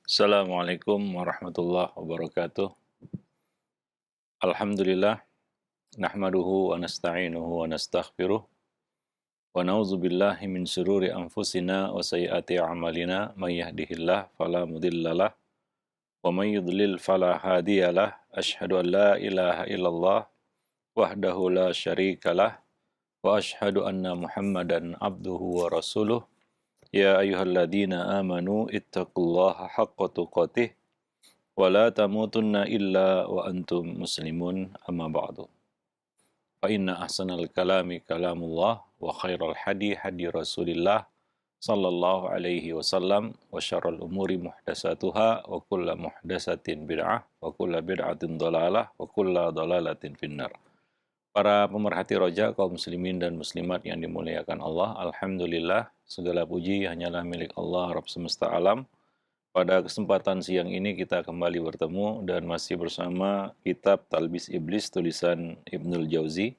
Assalamualaikum warahmatullahi wabarakatuh. Alhamdulillah, nahmaduhu wa nasta'inuhu wa nastaghfiruh wa na'udzu billahi min syururi anfusina wa sayyiati a'malina may yahdihillah fala mudhillalah wa may yudlil fala hadiyalah. Asyhadu an la ilaha illallah wahdahu la syarikalah wa asyhadu anna Muhammadan abduhu wa rasuluh. Ya ayyuhalladzina amanu ittaqullaha haqqa tuqatih wa la tamutunna illa wa antum muslimun amma ba'du. Fa inna ahsanal kalami kalamullah wa khairal hadi hadi Rasulillah sallallahu alaihi wasallam wa syarrul umuri muhdatsatuha wa kullu muhdatsatin bid'ah wa kullu bid'atin dhalalah wa kullu dhalalatin finnar. Para pemerhati roja kaum muslimin dan muslimat yang dimuliakan Allah, alhamdulillah segala puji hanyalah milik Allah Rabb semesta alam. Pada kesempatan siang ini kita kembali bertemu dan masih bersama kitab Talbis Iblis tulisan Ibnul Jauzi.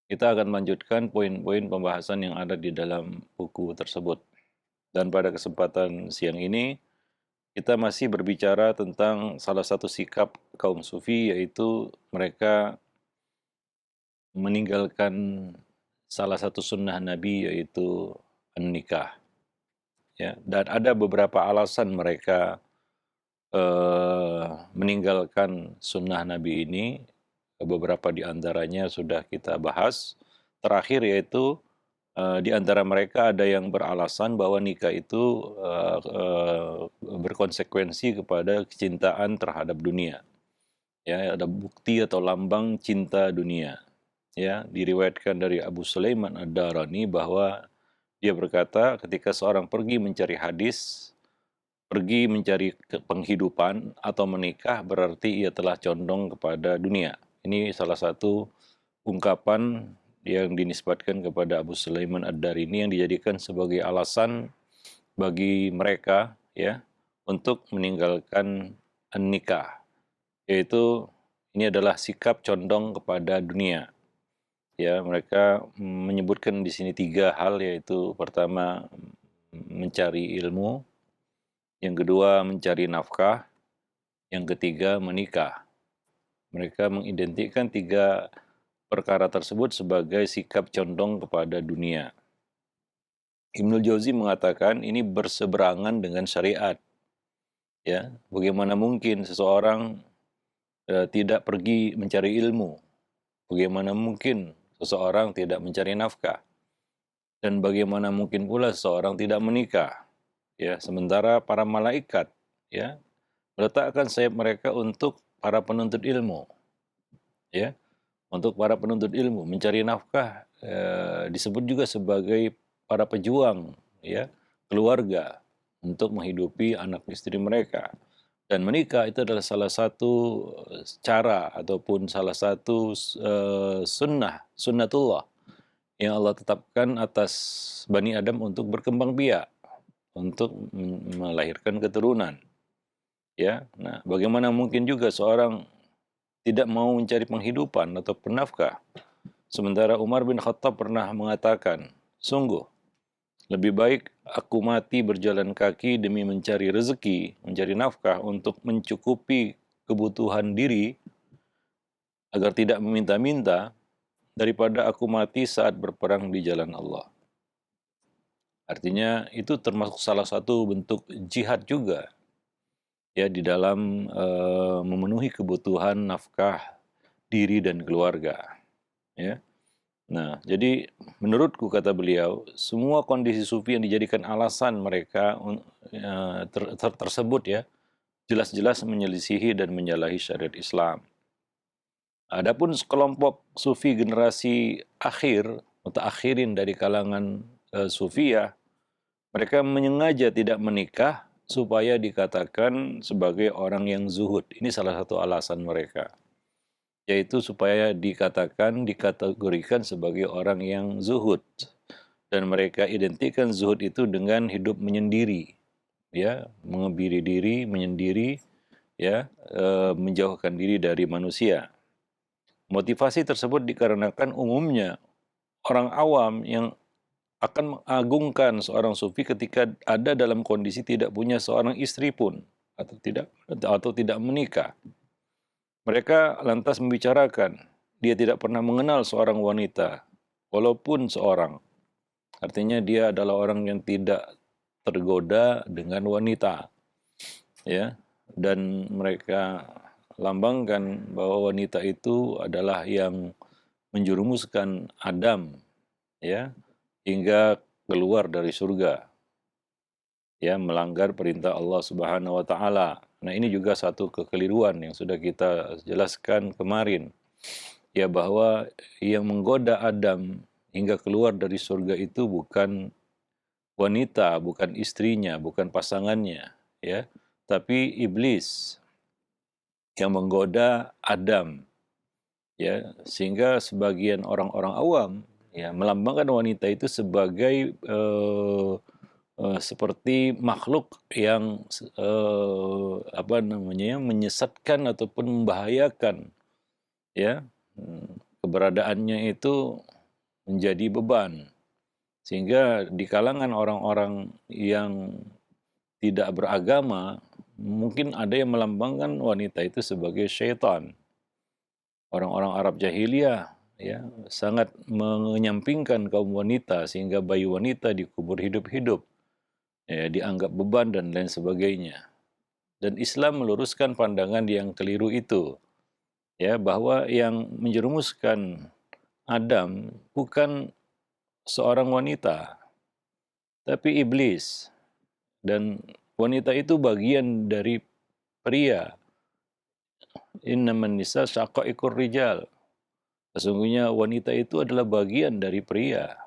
Kita akan melanjutkan poin-poin pembahasan yang ada di dalam buku tersebut. Dan pada kesempatan siang ini kita masih berbicara tentang salah satu sikap kaum sufi, yaitu mereka meninggalkan salah satu sunnah Nabi, yaitu nikah. Ya, dan ada beberapa alasan mereka meninggalkan sunnah Nabi ini. Beberapa di antaranya sudah kita bahas. Terakhir yaitu di antara mereka ada yang beralasan bahwa nikah itu berkonsekuensi kepada kecintaan terhadap dunia. Ya, ada bukti atau lambang cinta dunia. Ya, diriwayatkan dari Abu Sulaiman Ad-Darani bahwa dia berkata, ketika seorang pergi mencari hadis, pergi mencari penghidupan atau menikah, berarti ia telah condong kepada dunia. Ini salah satu ungkapan yang dinisbatkan kepada Abu Sulaiman Ad-Darani yang dijadikan sebagai alasan bagi mereka, ya, untuk meninggalkan nikah, yaitu ini adalah sikap condong kepada dunia. Ya, mereka menyebutkan di sini 3 hal, yaitu pertama mencari ilmu, yang kedua mencari nafkah, yang ketiga menikah. Mereka mengidentikan 3 perkara tersebut sebagai sikap condong kepada dunia. Ibnul Jauzi mengatakan ini berseberangan dengan syariat. Ya, bagaimana mungkin seseorang tidak pergi mencari ilmu? Bagaimana mungkin seseorang tidak mencari nafkah? Dan bagaimana mungkin pula seseorang tidak menikah? Ya, sementara para malaikat, ya, meletakkan sayap mereka untuk para penuntut ilmu. Ya, untuk para penuntut ilmu mencari nafkah disebut juga sebagai para pejuang, ya, keluarga untuk menghidupi anak istri mereka. Dan menikah itu adalah salah satu cara ataupun salah satu sunnatullah yang Allah tetapkan atas Bani Adam untuk berkembang biak, untuk melahirkan keturunan. Ya, nah, bagaimana mungkin juga seorang tidak mau mencari penghidupan atau nafkah? Sementara Umar bin Khattab pernah mengatakan, sungguh lebih baik aku mati berjalan kaki demi mencari rezeki, mencari nafkah untuk mencukupi kebutuhan diri agar tidak meminta-minta, daripada aku mati saat berperang di jalan Allah. Artinya itu termasuk salah satu bentuk jihad juga, ya, di dalam memenuhi kebutuhan nafkah diri dan keluarga. Ya. Nah, jadi menurutku, kata beliau, semua kondisi sufi yang dijadikan alasan mereka tersebut, ya, jelas-jelas menyelisihi dan menyalahi syariat Islam. Adapun sekelompok sufi generasi akhir, mutakhirin dari kalangan sufiyah, mereka menyengaja tidak menikah supaya dikatakan sebagai orang yang zuhud. Ini salah satu alasan mereka, yaitu supaya dikategorikan sebagai orang yang zuhud. Dan mereka identikan zuhud itu dengan hidup menyendiri, ya, mengebiri diri, menyendiri, ya, menjauhkan diri dari manusia. Motivasi tersebut dikarenakan umumnya orang awam yang akan mengagungkan seorang sufi ketika ada dalam kondisi tidak punya seorang istri pun atau tidak menikah. Mereka lantas membicarakan dia tidak pernah mengenal seorang wanita walaupun seorang. Artinya dia adalah orang yang tidak tergoda dengan wanita, ya. Dan mereka lambangkan bahwa wanita itu adalah yang menjerumuskan Adam, ya, hingga keluar dari surga, ya, melanggar perintah Allah Subhanahu wa taala. Nah, ini juga satu kekeliruan yang sudah kita jelaskan kemarin, ya, bahwa yang menggoda Adam hingga keluar dari surga itu bukan wanita, bukan istrinya, bukan pasangannya, ya, tapi iblis yang menggoda Adam, ya, sehingga sebagian orang-orang awam, ya, melambangkan wanita itu sebagai seperti makhluk yang apa namanya, menyesatkan ataupun membahayakan, ya. Keberadaannya itu menjadi beban, sehingga di kalangan orang-orang yang tidak beragama mungkin ada yang melambangkan wanita itu sebagai syaitan. Orang-orang Arab jahiliyah, ya, sangat menyampingkan kaum wanita sehingga bayi wanita dikubur hidup-hidup, ya, dianggap beban dan lain sebagainya. Dan Islam meluruskan pandangan yang keliru itu, ya, bahwa yang menjerumuskan Adam bukan seorang wanita, tapi iblis. Dan wanita itu bagian dari pria. Innaman nisa syaqaiqur rijal. Sesungguhnya wanita itu adalah bagian dari pria.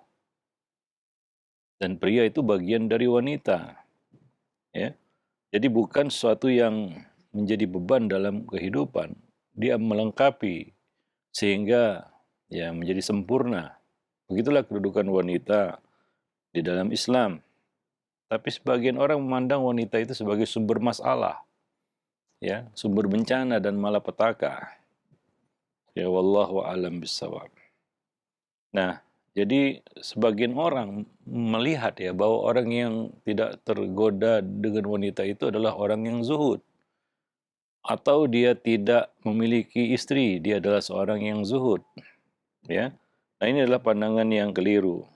Dan pria itu bagian dari wanita. Ya. Jadi bukan sesuatu yang menjadi beban dalam kehidupan. Dia melengkapi sehingga, ya, menjadi sempurna. Begitulah kedudukan wanita di dalam Islam. Tapi sebagian orang memandang wanita itu sebagai sumber masalah, ya, sumber bencana dan malapetaka. Ya, wallahu a'lam bishawab. Nah, jadi sebagian orang melihat, ya, bahwa orang yang tidak tergoda dengan wanita itu adalah orang yang zuhud, atau dia tidak memiliki istri, dia adalah seorang yang zuhud, ya. Nah, ini adalah pandangan yang keliru.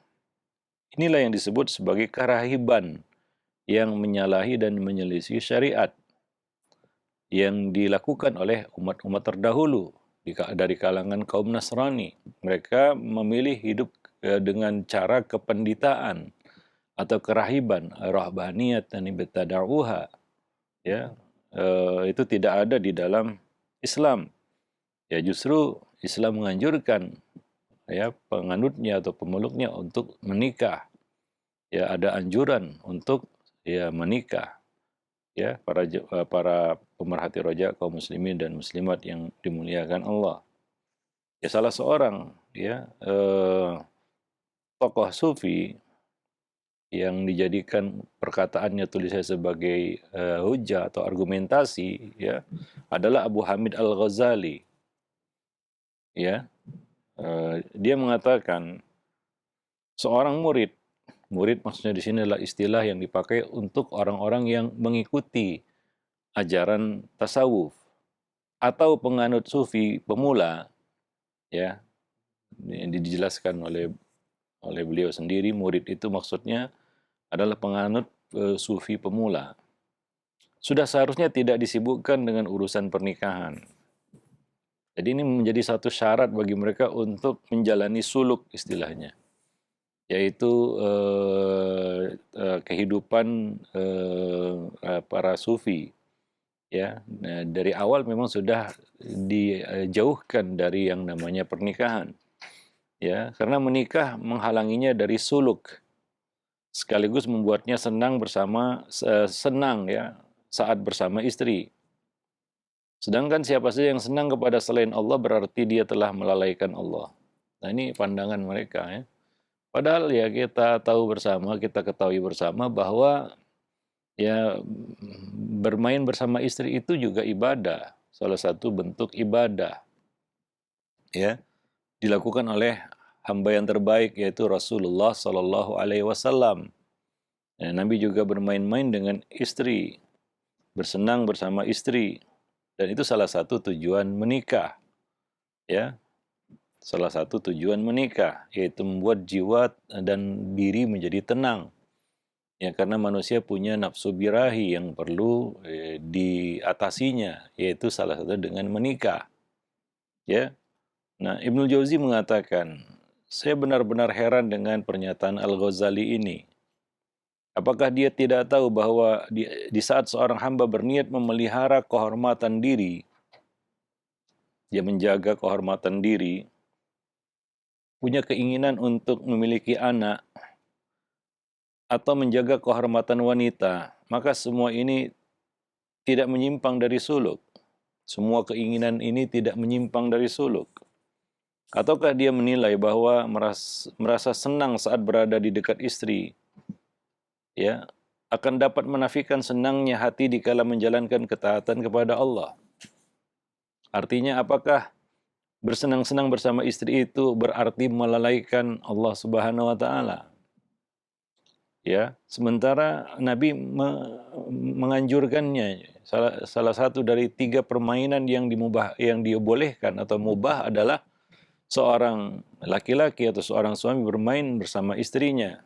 Inilah yang disebut sebagai karahiban yang menyalahi dan menyelisih syariat yang dilakukan oleh umat-umat terdahulu dari kalangan kaum Nasrani. Mereka memilih hidup dengan cara kependitaan atau kerahiban, rahbaniyat dan ibtada'uha, ya. Itu tidak ada di dalam Islam. Ya, justru Islam menganjurkan, ya, penganutnya atau pemeluknya untuk menikah. Ya, ada anjuran untuk, ya, menikah. Ya, para pemerhati roja kaum muslimin dan muslimat yang dimuliakan Allah. Ya, salah seorang, ya, tokoh sufi yang dijadikan perkataannya, tulisnya sebagai hujah atau argumentasi, ya, adalah Abu Hamid Al-Ghazali. Ya, dia mengatakan seorang murid maksudnya di sini adalah istilah yang dipakai untuk orang-orang yang mengikuti ajaran tasawuf atau penganut sufi pemula, ya. Ini dijelaskan oleh beliau sendiri, murid itu maksudnya adalah penganut sufi pemula. Sudah seharusnya tidak disibukkan dengan urusan pernikahan. Jadi ini menjadi satu syarat bagi mereka untuk menjalani suluk istilahnya, yaitu kehidupan para sufi. Ya, nah, dari awal memang sudah dijauhkan dari yang namanya pernikahan, ya, karena menikah menghalanginya dari suluk, sekaligus membuatnya senang ya, saat bersama istri. Sedangkan siapa saja yang senang kepada selain Allah berarti dia telah melalaikan Allah. Nah, ini pandangan mereka, ya. Padahal, ya, kita ketahui bersama bahwa, ya, bermain bersama istri itu juga ibadah, salah satu bentuk ibadah, ya, dilakukan oleh hamba yang terbaik yaitu Rasulullah Sallallahu Alaihi Wasallam. Nabi juga bermain-main dengan istri, bersenang bersama istri, dan itu salah satu tujuan menikah. Ya, salah satu tujuan menikah yaitu membuat jiwa dan diri menjadi tenang. Ya, karena manusia punya nafsu birahi yang perlu diatasinya, yaitu salah satu dengan menikah. Ya, nah Ibnu Jauzi mengatakan, saya benar-benar heran dengan pernyataan Al-Ghazali ini. Apakah dia tidak tahu bahwa di saat seorang hamba berniat memelihara kehormatan diri, dia menjaga kehormatan diri, punya keinginan untuk memiliki anak, atau menjaga kehormatan wanita, maka semua ini tidak menyimpang dari suluk. Semua keinginan ini tidak menyimpang dari suluk. Ataukah dia menilai bahwa merasa senang saat berada di dekat istri, ya, akan dapat menafikan senangnya hati dikala menjalankan ketaatan kepada Allah? Artinya apakah bersenang-senang bersama istri itu berarti melalaikan Allah Subhanahu wa taala? Ya, sementara Nabi menganjurkannya. Salah satu dari 3 permainan yang dibolehkan atau mubah adalah seorang laki-laki atau seorang suami bermain bersama istrinya.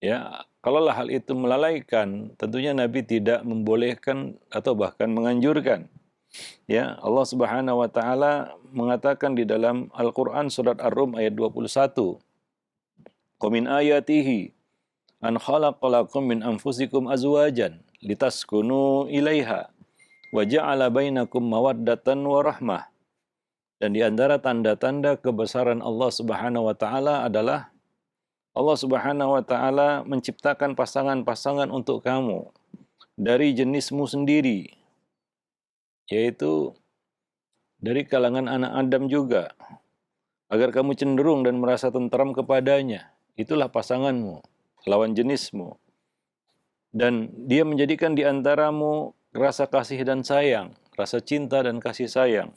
Ya, kalaulah hal itu melalaikan, tentunya Nabi tidak membolehkan atau bahkan menganjurkan. Ya, Allah Subhanahu wa taala mengatakan di dalam Al-Qur'an surat Ar-Rum ayat 21, "Qamin ayatihi an khalaqalakum min anfusikum azwajan litaskunu ilaiha wa ja'ala bainakum mawaddatan wa rahmah." Dan di antara tanda-tanda kebesaran Allah Subhanahu wa taala adalah Allah Subhanahu wa taala menciptakan pasangan-pasangan untuk kamu dari jenismu sendiri, yaitu dari kalangan anak Adam juga, agar kamu cenderung dan merasa tentram kepadanya. Itulah pasanganmu, lawan jenismu. Dan dia menjadikan di antaramu rasa kasih dan sayang, rasa cinta dan kasih sayang.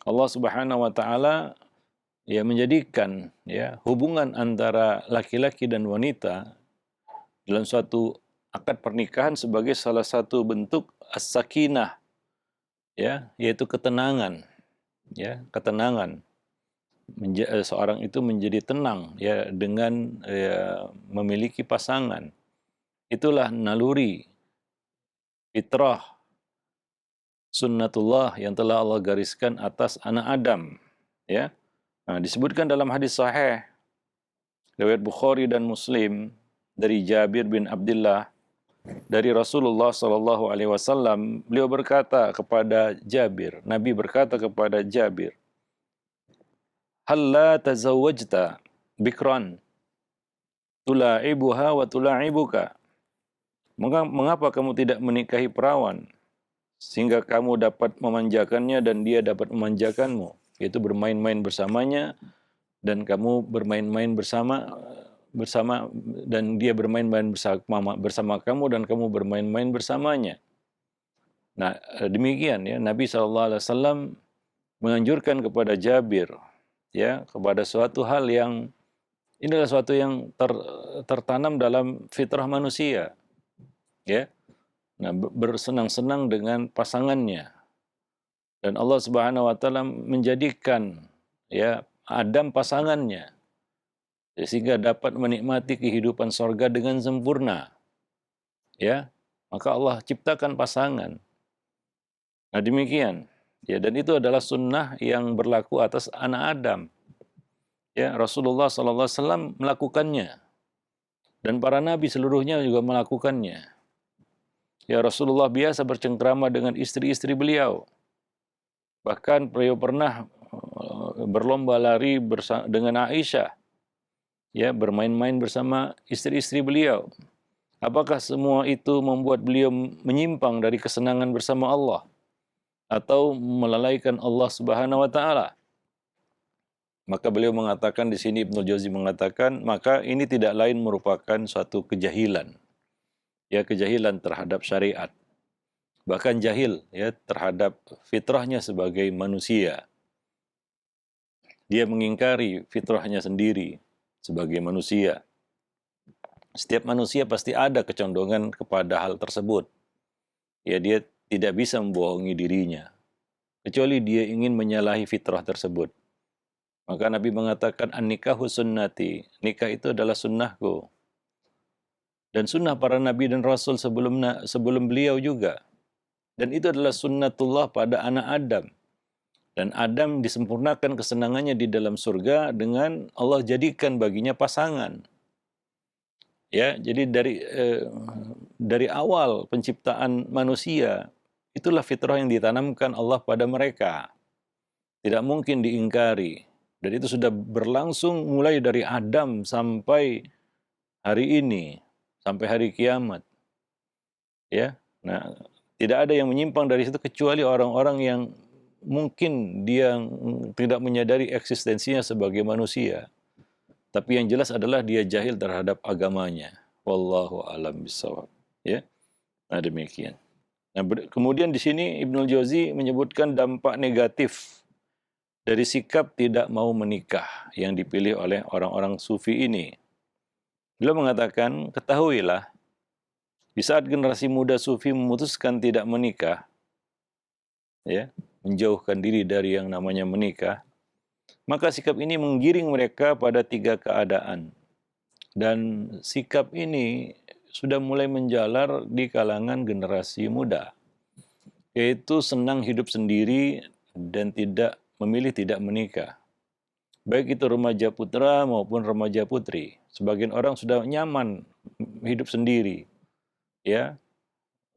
Allah Subhanahu wa taala ya menjadikan ya hubungan antara laki-laki dan wanita dalam suatu akad pernikahan sebagai salah satu bentuk as-sakinah, ya, yaitu ketenangan, ya, ketenangan. Seorang itu menjadi tenang ya dengan memiliki pasangan. Itulah naluri fitrah sunnatullah yang telah Allah gariskan atas anak Adam, ya. Nah, disebutkan dalam hadis sahih riwayat Bukhari dan Muslim dari Jabir bin Abdullah dari Rasulullah Shallallahu Alaihi Wasallam, beliau berkata kepada Jabir, Nabi berkata kepada Jabir, "Halla tazawwajta bikran tula'ibuha wa tula'ibuka?" Mengapa kamu tidak menikahi perawan sehingga kamu dapat memanjakannya dan dia dapat memanjakanmu, yaitu bermain-main bersamanya dan kamu bermain-main bersama dan dia bermain-main bersama kamu dan kamu bermain-main bersamanya. Nah, demikian ya Nabi SAW menganjurkan kepada Jabir ya kepada suatu hal yang ini adalah suatu yang tertanam dalam fitrah manusia, ya. Nah, bersenang-senang dengan pasangannya. Dan Allah Subhanahu wa taala menjadikan ya Adam pasangannya sehingga dapat menikmati kehidupan sorga dengan sempurna. Ya, maka Allah ciptakan pasangan. Nah, demikian. Ya, dan itu adalah sunnah yang berlaku atas anak Adam. Ya, Rasulullah SAW melakukannya. Dan para nabi seluruhnya juga melakukannya. Ya, Rasulullah biasa bercengkrama dengan istri-istri beliau. Bahkan beliau pernah berlomba lari dengan Aisyah. Ya, bermain-main bersama istri-istri beliau. Apakah semua itu membuat beliau menyimpang dari kesenangan bersama Allah atau melalaikan Allah Subhanahu wa taala? Maka beliau mengatakan di sini, Ibnu Jauzi mengatakan, maka ini tidak lain merupakan suatu kejahilan. Ya, kejahilan terhadap syariat. Bahkan jahil ya terhadap fitrahnya sebagai manusia. Dia mengingkari fitrahnya sendiri sebagai manusia. Setiap manusia pasti ada kecondongan kepada hal tersebut. Ya, dia tidak bisa membohongi dirinya, kecuali dia ingin menyalahi fitrah tersebut. Maka Nabi mengatakan, an-nikahu sunnati, nikah itu adalah sunnahku. Dan sunnah para nabi dan rasul sebelum beliau juga. Dan itu adalah sunnatullah pada anak Adam. Dan Adam disempurnakan kesenangannya di dalam surga dengan Allah jadikan baginya pasangan. Ya, jadi dari awal penciptaan manusia, itulah fitrah yang ditanamkan Allah pada mereka. Tidak mungkin diingkari. Dan itu sudah berlangsung mulai dari Adam sampai hari ini, sampai hari kiamat. Ya, nah, tidak ada yang menyimpang dari situ kecuali orang-orang yang mungkin dia tidak menyadari eksistensinya sebagai manusia. Tapi yang jelas adalah dia jahil terhadap agamanya. Wallahu a'lam bishawab. Ya, nah demikian. Nah, kemudian di sini Ibnul Jauzi menyebutkan dampak negatif dari sikap tidak mau menikah yang dipilih oleh orang-orang sufi ini. Beliau mengatakan, ketahuilah, di saat generasi muda sufi memutuskan tidak menikah, ya, menjauhkan diri dari yang namanya menikah, maka sikap ini menggiring mereka pada 3 keadaan. Dan sikap ini sudah mulai menjalar di kalangan generasi muda, yaitu senang hidup sendiri dan memilih tidak menikah. Baik itu remaja putra maupun remaja putri. Sebagian orang sudah nyaman hidup sendiri, ya,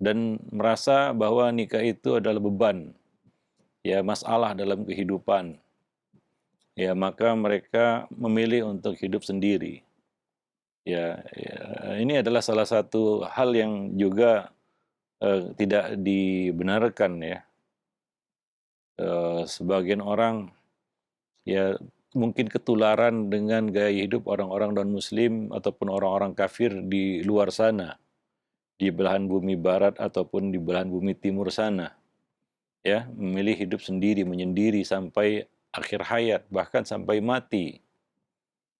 dan merasa bahwa nikah itu adalah beban, ya, masalah dalam kehidupan. Ya, maka mereka memilih untuk hidup sendiri. Ya, ini adalah salah satu hal yang juga tidak dibenarkan, ya. Sebagian orang, ya, mungkin ketularan dengan gaya hidup orang-orang non-muslim ataupun orang-orang kafir di luar sana, di belahan bumi barat ataupun di belahan bumi timur sana, ya, memilih hidup sendiri, menyendiri sampai akhir hayat, bahkan sampai mati.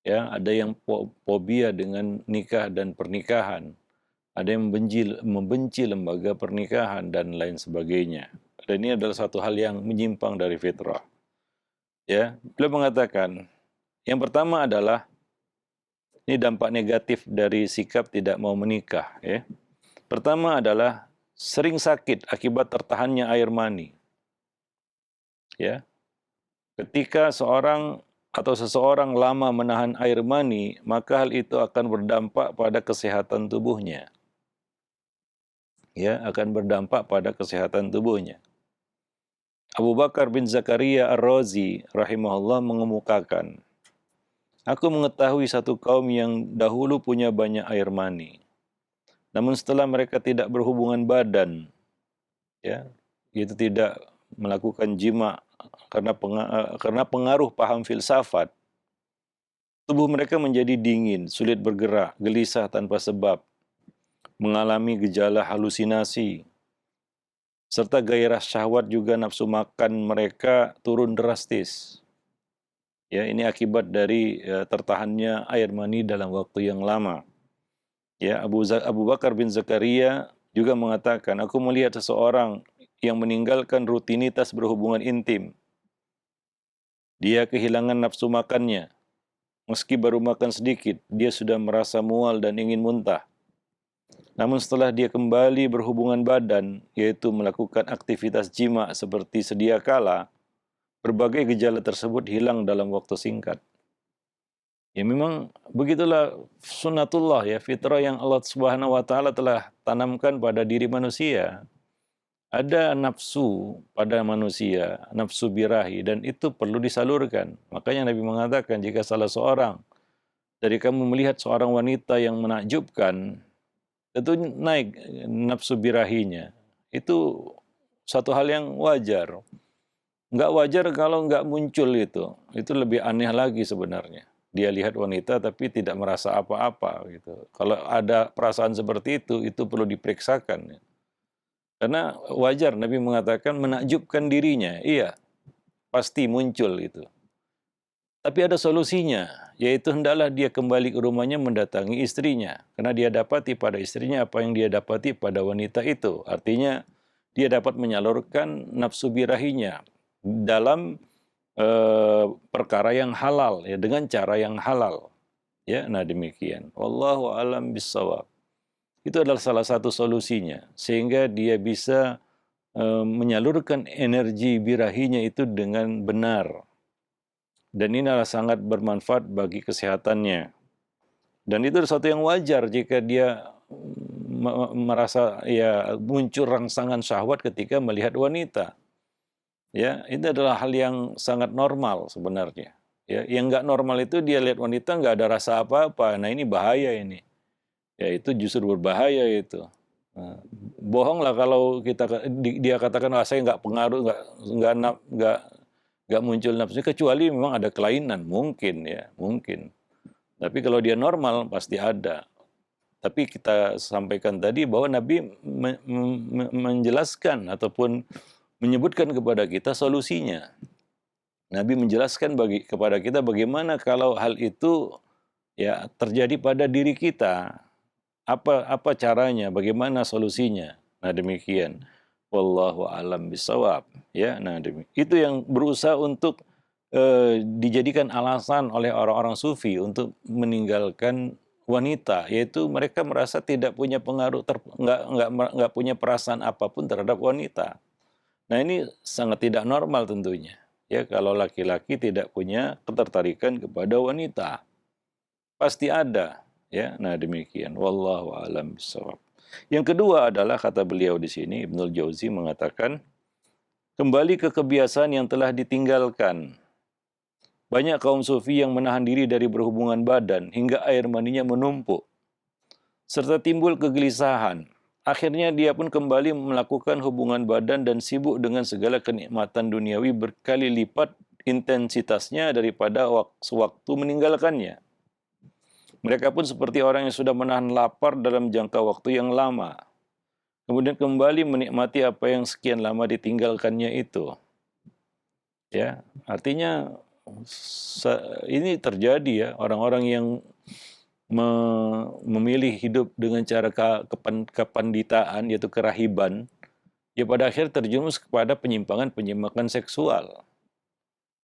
Ya, ada yang fobia dengan nikah dan pernikahan, ada yang membenci lembaga pernikahan dan lain sebagainya. Dan ini adalah satu hal yang menyimpang dari fitrah. Ya, beliau mengatakan, yang pertama adalah ini dampak negatif dari sikap tidak mau menikah, ya. Pertama adalah sering sakit akibat tertahannya air mani. Ya. Ketika seseorang lama menahan air mani, maka hal itu akan berdampak pada kesehatan tubuhnya. Ya, akan berdampak pada kesehatan tubuhnya. Abu Bakar bin Zakaria Ar-Razi rahimahullah mengemukakan, aku mengetahui satu kaum yang dahulu punya banyak air mani. Namun setelah mereka tidak berhubungan badan, ya, yaitu tidak melakukan jima karena pengaruh paham filsafat, tubuh mereka menjadi dingin, sulit bergerak, gelisah tanpa sebab, mengalami gejala halusinasi, serta gairah syahwat juga nafsu makan mereka turun drastis. Ya, ini akibat dari tertahannya air mani dalam waktu yang lama. Ya, Abu Bakar bin Zakaria juga mengatakan, aku melihat seseorang yang meninggalkan rutinitas berhubungan intim. Dia kehilangan nafsu makannya. Meski baru makan sedikit, dia sudah merasa mual dan ingin muntah. Namun setelah dia kembali berhubungan badan, yaitu melakukan aktivitas jima seperti sedia kala, berbagai gejala tersebut hilang dalam waktu singkat. Ya, memang begitulah sunnatullah, ya, fitrah yang Allah Subhanahu wa taala telah tanamkan pada diri manusia. Ada nafsu pada manusia, nafsu birahi, dan itu perlu disalurkan. Makanya Nabi mengatakan, jika salah seorang dari kamu melihat seorang wanita yang menakjubkan, itu naik nafsu birahinya. Itu satu hal yang wajar. Nggak wajar kalau nggak muncul itu. Itu lebih aneh lagi sebenarnya. Dia lihat wanita tapi tidak merasa apa-apa gitu. Kalau ada perasaan seperti itu perlu diperiksakan. Karena wajar Nabi mengatakan menakjubkan dirinya. Iya, pasti muncul itu. Tapi ada solusinya, yaitu hendaklah dia kembali ke rumahnya mendatangi istrinya. Karena dia dapati pada istrinya apa yang dia dapati pada wanita itu. Artinya dia dapat menyalurkan nafsu birahinya dalam perkara yang halal, ya, dengan cara yang halal. Ya, nah demikian. Wallahu alam bissawab. Itu adalah salah satu solusinya, sehingga dia bisa menyalurkan energi birahinya itu dengan benar. Dan ini adalah sangat bermanfaat bagi kesehatannya. Dan itu adalah sesuatu yang wajar jika dia merasa ya muncul rangsangan syahwat ketika melihat wanita. Ya, itu adalah hal yang sangat normal sebenarnya. Ya, yang nggak normal itu dia lihat wanita nggak ada rasa apa-apa. Nah ini bahaya ini. Ya itu justru berbahaya itu. Nah, bohong lah kalau dia katakan saya nggak pengaruh, nggak muncul nafsu, kecuali memang ada kelainan, mungkin ya, mungkin. Tapi kalau dia normal pasti ada. Tapi kita sampaikan tadi bahwa Nabi menjelaskan ataupun menyebutkan kepada kita solusinya. Nabi menjelaskan kepada kita bagaimana kalau hal itu ya terjadi pada diri kita. Apa caranya? Bagaimana solusinya? Nah demikian. Wallahu alam bisawab. Ya, nah itu yang berusaha untuk dijadikan alasan oleh orang-orang sufi untuk meninggalkan wanita, yaitu mereka merasa tidak punya pengaruh, nggak punya perasaan apapun terhadap wanita. Nah ini sangat tidak normal tentunya. Ya kalau laki-laki tidak punya ketertarikan kepada wanita, pasti ada. Ya, nah demikian. Wallahu a'lam bishawab. Yang kedua adalah kata beliau di sini, Ibnul Jauzi mengatakan, kembali ke kebiasaan yang telah ditinggalkan. Banyak kaum sufi yang menahan diri dari berhubungan badan hingga air maninya menumpuk, serta timbul kegelisahan. Akhirnya dia pun kembali melakukan hubungan badan dan sibuk dengan segala kenikmatan duniawi berkali lipat intensitasnya daripada waktu meninggalkannya. Mereka pun seperti orang yang sudah menahan lapar dalam jangka waktu yang lama, kemudian kembali menikmati apa yang sekian lama ditinggalkannya itu. Ya, artinya ini terjadi ya, orang-orang yang memilih hidup dengan cara kepanditaan, yaitu kerahiban, ya pada akhir terjerumus kepada penyimpangan seksual.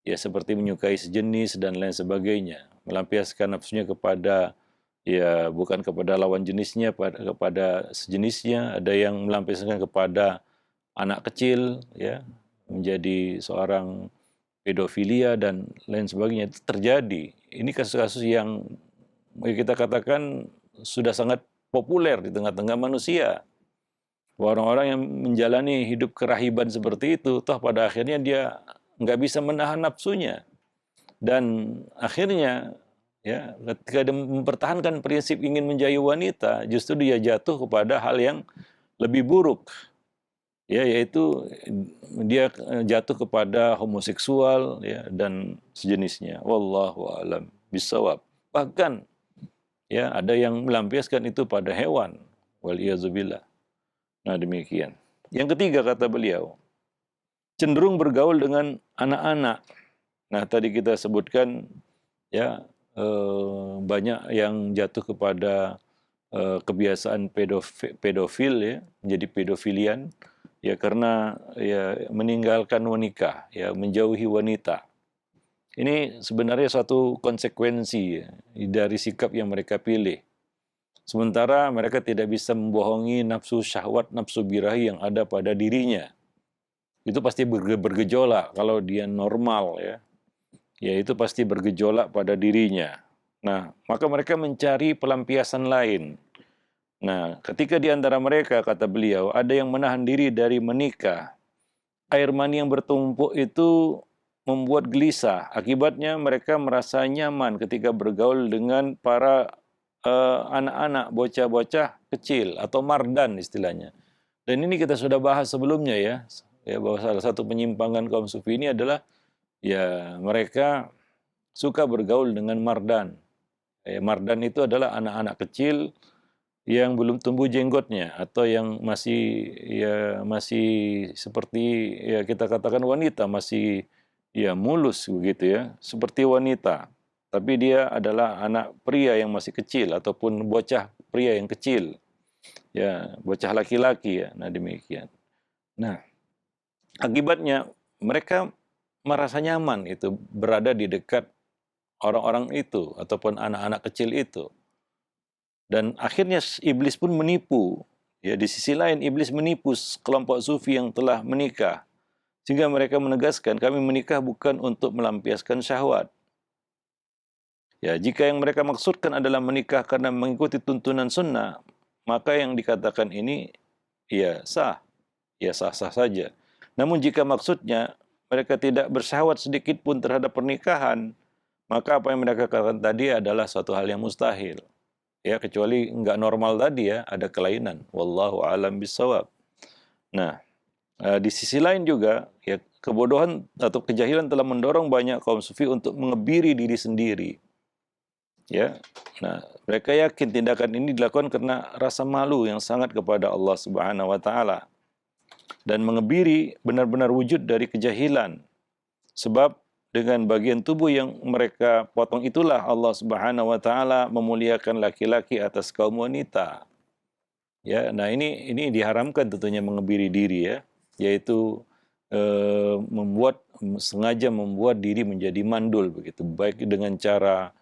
Ya seperti menyukai sejenis dan lain sebagainya, melampiaskan nafsunya kepada ya bukan kepada lawan jenisnya, kepada sejenisnya. Ada yang melampiaskan kepada anak kecil, ya menjadi seorang pedofilia dan lain sebagainya. Itu terjadi. Ini kasus-kasus yang kita katakan sudah sangat populer di tengah-tengah manusia. Orang-orang yang menjalani hidup kerahiban seperti itu, toh pada akhirnya dia nggak bisa menahan nafsunya. Dan akhirnya, ya, ketika dia mempertahankan prinsip ingin menjadi wanita, justru dia jatuh kepada hal yang lebih buruk. Ya, yaitu dia jatuh kepada homoseksual ya, dan sejenisnya. Wallahu a'lam bishawab. Bahkan ya ada yang melampiaskan itu pada hewan. Waliyazubillah. Nah demikian. Yang ketiga kata beliau, cenderung bergaul dengan anak-anak. Nah tadi kita sebutkan ya banyak yang jatuh kepada kebiasaan pedofil ya, menjadi pedofilian ya karena ya meninggalkan wanita, ya menjauhi wanita. Ini sebenarnya suatu konsekuensi ya, dari sikap yang mereka pilih. Sementara mereka tidak bisa membohongi nafsu syahwat, nafsu birahi yang ada pada dirinya. Itu pasti bergejolak kalau dia normal ya. Ya itu pasti bergejolak pada dirinya. Nah, maka mereka mencari pelampiasan lain. Nah, ketika di antara mereka, kata beliau, ada yang menahan diri dari menikah, air mani yang bertumpuk itu membuat gelisah. Akibatnya mereka merasa nyaman ketika bergaul dengan para anak-anak, bocah-bocah kecil atau mardan istilahnya. Dan ini kita sudah bahas sebelumnya ya, bahwa salah satu penyimpangan kaum sufi ini adalah ya mereka suka bergaul dengan mardan. Mardan itu adalah anak-anak kecil yang belum tumbuh jenggotnya atau yang masih seperti ya kita katakan wanita, masih ya mulus begitu ya, seperti wanita. Tapi dia adalah anak pria yang masih kecil ataupun bocah pria yang kecil. Ya, bocah laki-laki ya. Nah, demikian. Nah, akibatnya mereka merasa nyaman itu berada di dekat orang-orang itu ataupun anak-anak kecil itu. Dan akhirnya iblis pun menipu. Ya, di sisi lain iblis menipu kelompok sufi yang telah menikah. Sehingga mereka menegaskan kami menikah bukan untuk melampiaskan syahwat. Ya, jika yang mereka maksudkan adalah menikah karena mengikuti tuntunan sunnah, maka yang dikatakan ini ya sah-sah saja. Namun jika maksudnya mereka tidak bersyahwat sedikit pun terhadap pernikahan, maka apa yang mereka katakan tadi adalah suatu hal yang mustahil. Ya, kecuali nggak normal tadi ya, ada kelainan. Wallahu alam bisawab. Nah, di sisi lain juga, ya kebodohan atau kejahilan telah mendorong banyak kaum sufi untuk mengebiri diri sendiri. Ya, nah mereka yakin tindakan ini dilakukan karena rasa malu yang sangat kepada Allah Subhanahu Wa Taala dan mengebiri benar-benar wujud dari kejahilan. Sebab dengan bagian tubuh yang mereka potong itulah Allah Subhanahu Wa Taala memuliakan laki-laki atas kaum wanita. Ya, nah ini diharamkan tentunya mengebiri diri ya, yaitu sengaja membuat diri menjadi mandul begitu, baik dengan cara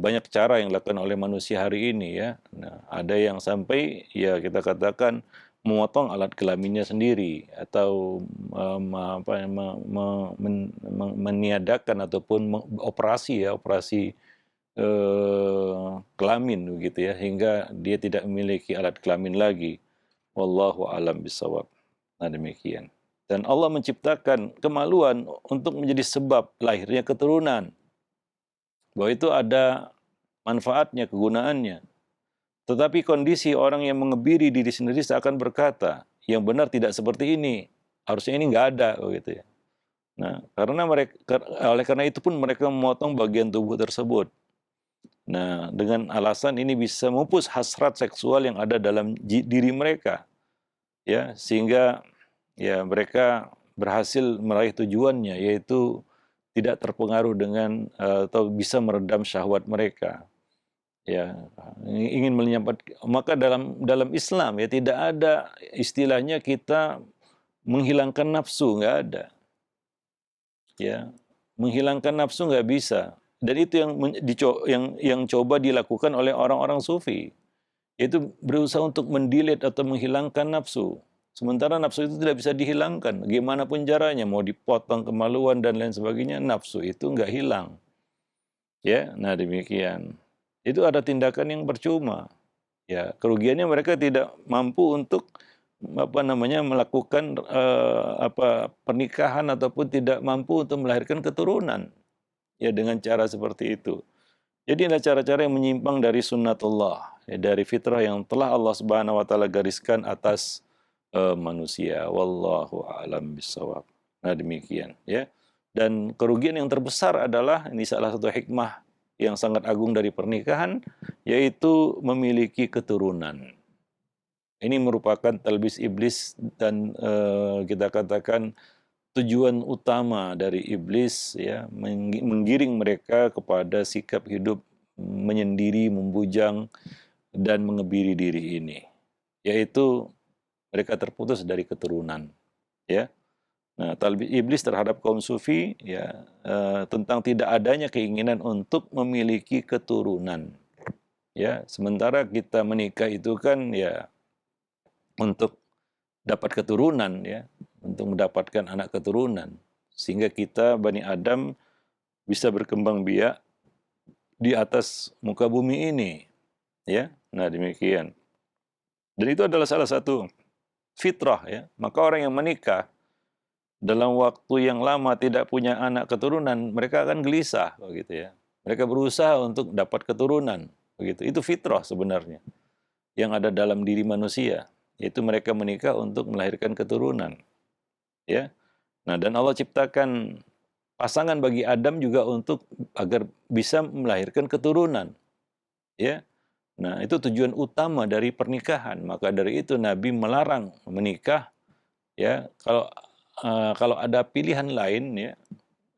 banyak cara yang dilakukan oleh manusia hari ini ya. Nah, ada yang sampai ya kita katakan memotong alat kelaminnya sendiri atau meniadakan ataupun operasi kelamin begitu ya, hingga dia tidak memiliki alat kelamin lagi. Wallahu alam bisawab. Nah, demikian. Dan Allah menciptakan kemaluan untuk menjadi sebab lahirnya keturunan. Bahwa itu ada manfaatnya, kegunaannya. Tetapi kondisi orang yang mengebiri diri sendiri seakan berkata, yang benar tidak seperti ini. Harusnya ini nggak ada, begitu ya. Nah, oleh karena itu pun mereka memotong bagian tubuh tersebut. Nah, dengan alasan ini bisa memupus hasrat seksual yang ada dalam diri mereka, ya, sehingga ya mereka berhasil meraih tujuannya, yaitu tidak terpengaruh dengan atau bisa meredam syahwat mereka. Ya, ingin menyampaikan, maka dalam Islam ya tidak ada istilahnya kita menghilangkan nafsu, nggak ada. Ya, menghilangkan nafsu nggak bisa. Dan itu yang coba dilakukan oleh orang-orang sufi, yaitu berusaha untuk mendilet atau menghilangkan nafsu. Sementara nafsu itu tidak bisa dihilangkan. Gimana pun caranya, mau dipotong kemaluan dan lain sebagainya, nafsu itu nggak hilang. Ya, nah demikian. Itu ada tindakan yang percuma. Ya, kerugiannya mereka tidak mampu untuk melakukan pernikahan ataupun tidak mampu untuk melahirkan keturunan. Ya, dengan cara seperti itu. Jadi ada cara-cara yang menyimpang dari sunnatullah, ya, dari fitrah yang telah Allah Subhanahu wa taala gariskan atas manusia. Wallahu a'lam bishawab. Nah, demikian ya. Dan kerugian yang terbesar adalah ini salah satu hikmah yang sangat agung dari pernikahan, yaitu memiliki keturunan. Ini merupakan talbis iblis dan kita katakan tujuan utama dari iblis ya, menggiring mereka kepada sikap hidup menyendiri, membujang dan mengebiri diri ini, yaitu mereka terputus dari keturunan ya. Nah, talbis iblis terhadap kaum sufi ya, tentang tidak adanya keinginan untuk memiliki keturunan ya, sementara kita menikah itu kan ya untuk dapat keturunan ya, untuk mendapatkan anak keturunan, sehingga kita Bani Adam bisa berkembang biak di atas muka bumi ini ya. Nah, demikian. Dan itu adalah salah satu fitrah ya. Maka orang yang menikah dalam waktu yang lama tidak punya anak keturunan, mereka akan gelisah begitu ya. Mereka berusaha untuk dapat keturunan begitu. Itu fitrah sebenarnya yang ada dalam diri manusia, yaitu mereka menikah untuk melahirkan keturunan ya. Nah, dan Allah ciptakan pasangan bagi Adam juga untuk agar bisa melahirkan keturunan ya. Nah, itu tujuan utama dari pernikahan. Maka dari itu Nabi melarang menikah ya. Kalau kalau ada pilihan lain ya,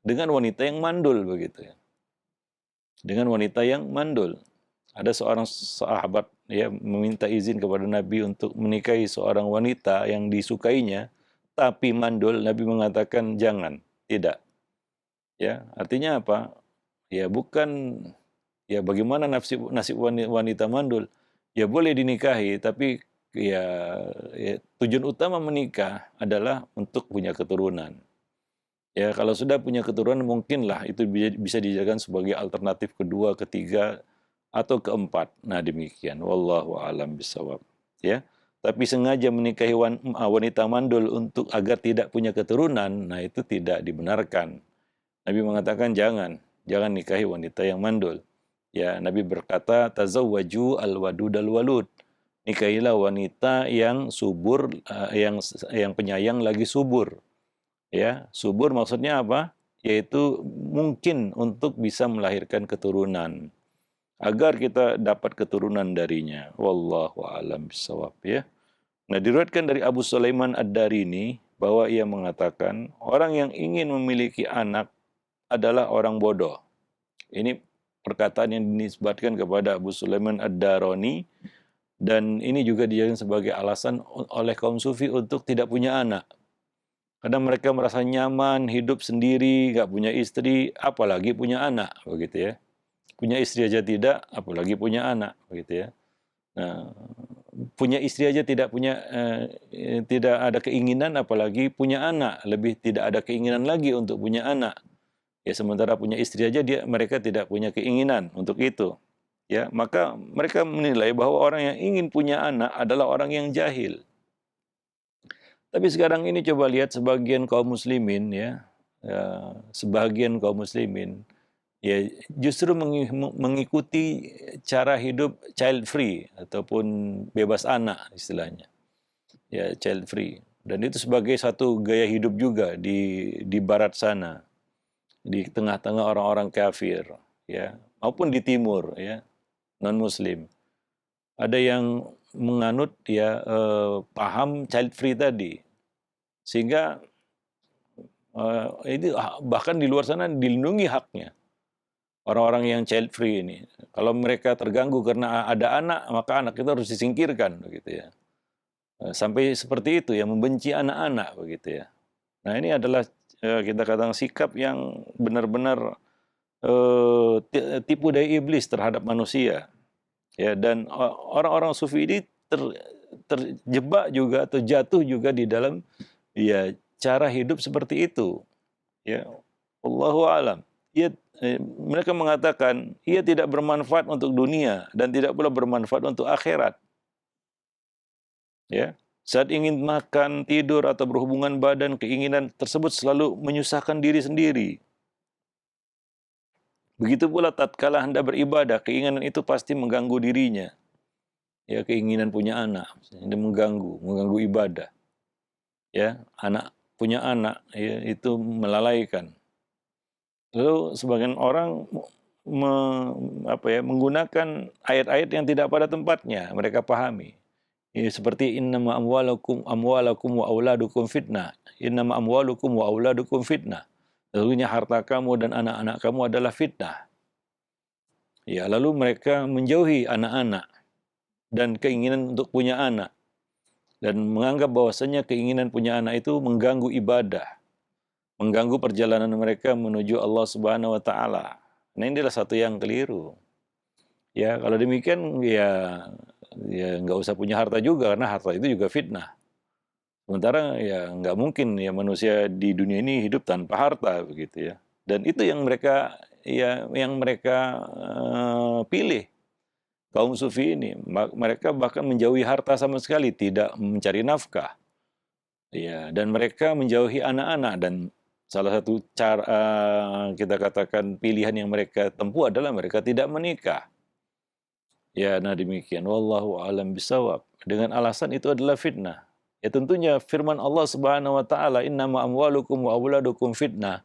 dengan wanita yang mandul begitu ya. Dengan wanita yang mandul. Ada seorang sahabat ya meminta izin kepada Nabi untuk menikahi seorang wanita yang disukainya, tapi mandul. Nabi mengatakan jangan, tidak. Ya, artinya apa? Ya bukan ya bagaimana nasib wanita mandul? Ya boleh dinikahi, tapi ya, tujuan utama menikah adalah untuk punya keturunan. Ya kalau sudah punya keturunan mungkinlah itu bisa dijadikan sebagai alternatif kedua, ketiga, atau keempat. Nah demikian. Wallahu a'lam bishawab. Ya. Tapi sengaja menikahi wanita mandul untuk agar tidak punya keturunan, nah itu tidak dibenarkan. Nabi mengatakan jangan nikahi wanita yang mandul. Ya, Nabi berkata, tazawwaju al-wadud al-walud. Nikahilah wanita yang subur, yang penyayang lagi subur. Ya, subur maksudnya apa? Yaitu mungkin untuk bisa melahirkan keturunan. Agar kita dapat keturunan darinya. Wallahu a'lam bishawab ya. Nah, diriwayatkan dari Abu Sulaiman Ad-Darini bahwa ia mengatakan, orang yang ingin memiliki anak adalah orang bodoh. Ini perkataan yang dinisbatkan kepada Abu Sulaiman Ad-Darani, dan ini juga dijadikan sebagai alasan oleh kaum sufi untuk tidak punya anak. Karena mereka merasa nyaman hidup sendiri, nggak punya istri, apalagi punya anak, begitu ya. Punya istri aja tidak, apalagi punya anak, begitu ya. Nah, punya istri aja tidak ada keinginan, apalagi punya anak, lebih tidak ada keinginan lagi untuk punya anak. Ya sementara punya istri aja mereka tidak punya keinginan untuk itu. Ya, maka mereka menilai bahwa orang yang ingin punya anak adalah orang yang jahil. Tapi sekarang ini coba lihat sebagian kaum muslimin sebagian kaum muslimin ya justru mengikuti cara hidup child free ataupun bebas anak istilahnya. Ya, child free. Dan itu sebagai satu gaya hidup juga di barat sana, di tengah-tengah orang-orang kafir, ya, maupun di timur, ya, non muslim. Ada yang menganut paham child free tadi, sehingga ini bahkan di luar sana dilindungi haknya orang-orang yang child free ini. Kalau mereka terganggu karena ada anak, maka anak itu harus disingkirkan, begitu ya. Sampai seperti itu ya, membenci anak-anak, begitu ya. Nah ini adalah kita katakan sikap yang benar-benar tipu daya iblis terhadap manusia. Ya, dan orang-orang sufi ini terjebak juga atau jatuh juga di dalam ya cara hidup seperti itu. Ya, Allahu a'lam. Mereka mengatakan ia tidak bermanfaat untuk dunia dan tidak pula bermanfaat untuk akhirat. Ya, saat ingin makan, tidur atau berhubungan badan, keinginan tersebut selalu menyusahkan diri sendiri. Begitu pula tatkala hendak beribadah, keinginan itu pasti mengganggu dirinya. Ya, keinginan punya anak, ini mengganggu ibadah. Ya, punya anak, ya, itu melalaikan. Lalu sebagian orang menggunakan ayat-ayat yang tidak pada tempatnya, mereka pahami. Ya, seperti innama amwalukum wa auladukum fitnah. Innama amwalukum wa auladukum fitnah. Sesungguhnya harta kamu dan anak-anak kamu adalah fitnah. Ya, lalu mereka menjauhi anak-anak dan keinginan untuk punya anak, dan menganggap bahwasanya keinginan punya anak itu mengganggu ibadah, mengganggu perjalanan mereka menuju Allah Subhanahu wa taala. Nah, ini adalah satu yang keliru. Ya, kalau demikian ya nggak usah punya harta juga, karena harta itu juga fitnah. Sementara ya nggak mungkin ya manusia di dunia ini hidup tanpa harta, begitu ya. Dan itu yang mereka pilih. Kaum sufi ini, mereka bahkan menjauhi harta sama sekali, tidak mencari nafkah. Ya, dan mereka menjauhi anak-anak, dan salah satu cara kita katakan pilihan yang mereka tempuh adalah mereka tidak menikah. Ya, nah demikian. Wallahu a'lam bishawab. Dengan alasan itu adalah fitnah. Ya tentunya firman Allah Subhanahu wa taala, innama amwalukum wa auladukum fitnah.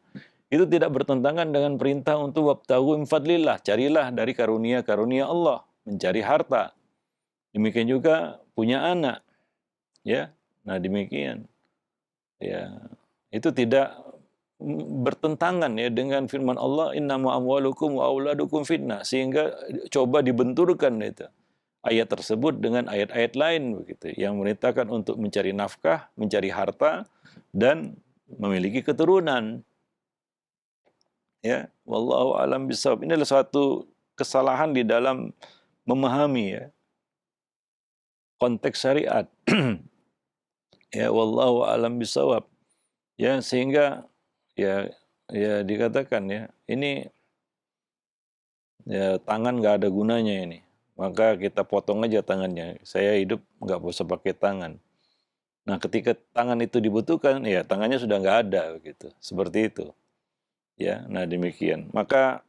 Itu tidak bertentangan dengan perintah untuk wabtaghu min fadlillah, carilah dari karunia-karunia Allah, mencari harta. Demikian juga punya anak. Ya. Nah, demikian. Ya. Itu tidak bertentangan ya dengan firman Allah, innama amwalukum wa auladukum fitnah, sehingga coba dibenturkan itu ayat tersebut dengan ayat-ayat lain begitu yang memerintahkan untuk mencari nafkah, mencari harta dan memiliki keturunan. Ya, wallahu alam bisawab. Ini adalah suatu kesalahan di dalam memahami ya konteks syariat. Ya, wallahu alam bisawab. Ya, sehingga ya dikatakan ya, ini ya tangan nggak ada gunanya ini. Maka kita potong aja tangannya. Saya hidup nggak usah pakai tangan. Nah, ketika tangan itu dibutuhkan, ya tangannya sudah nggak ada begitu. Seperti itu. Ya, nah demikian. Maka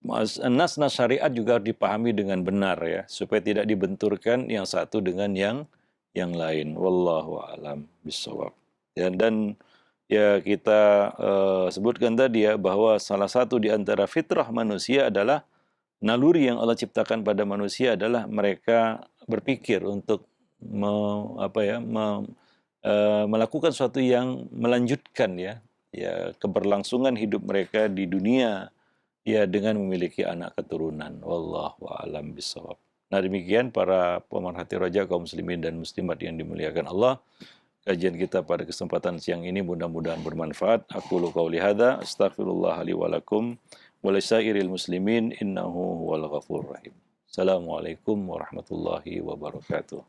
nas-nas syariat juga harus dipahami dengan benar ya, supaya tidak dibenturkan yang satu dengan yang lain. Wallahu a'lam bishawab. Dan ya kita sebutkan tadi ya bahwa salah satu di antara fitrah manusia adalah naluri yang Allah ciptakan pada manusia adalah mereka berpikir untuk melakukan sesuatu yang melanjutkan ya keberlangsungan hidup mereka di dunia ya dengan memiliki anak keturunan. Wallahu a'lam bishawab. Nah demikian para pemerhati roja kaum muslimin dan muslimat yang dimuliakan Allah. Kajian kita pada kesempatan siang ini mudah-mudahan bermanfaat. Aqulu qauli hadza astaghfirullah li wa lakum wa lisairil muslimin innahu huwal ghafurur rahim. Assalamualaikum warahmatullahi wabarakatuh.